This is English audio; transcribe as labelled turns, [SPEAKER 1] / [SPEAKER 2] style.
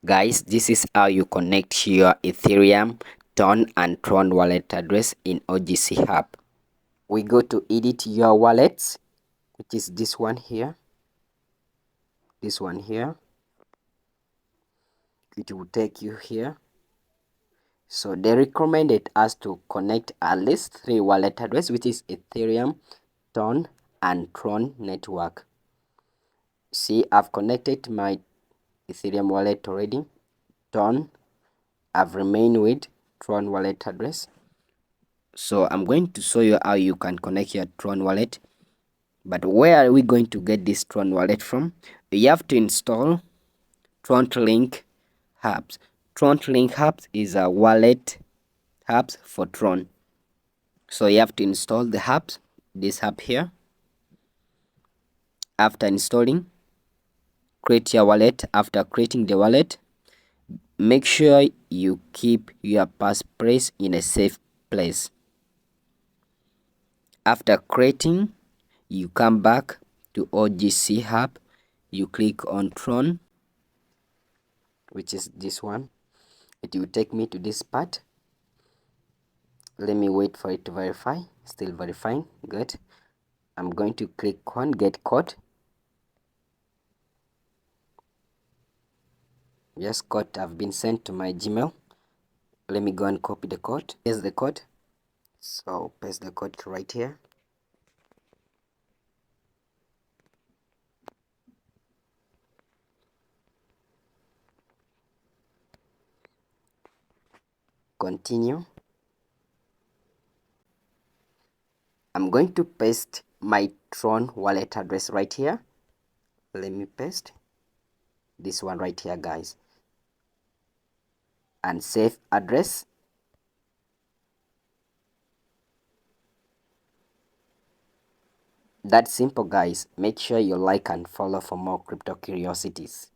[SPEAKER 1] Guys, this is how you connect your Ethereum, Ton and Tron wallet address in OGC Hub. We go to edit your wallets, which is this one here. This one here. It will take you here. So they recommended us to connect at least 3 wallet address, which is Ethereum, Ton and Tron network. See, I've connected my Ethereum wallet already. Ton, I've remained with Tron wallet address. So I'm going to show you how you can connect your Tron wallet. But where are we going to get this Tron wallet from? You have to install Tron Link Hubs. Tron Link Hubs is a wallet hubs for Tron. So you have to install the hubs, this hub here. After installing, create your wallet. After creating the wallet, make sure you keep your passphrase in a safe place. After creating, you come back to OGC Hub, you click on Tron, which is this one. It will take me to this part. Let me wait for it to verify. Still verifying. Good. I'm going to click on get code. Yes, code have been sent to my Gmail. Let me go and copy the code. Here's the code. So paste the code right here. Continue. I'm going to paste my Tron wallet address right here. Let me paste this one right here, guys, and save address. That's simple, guys. Make sure you like and follow for more crypto curiosities.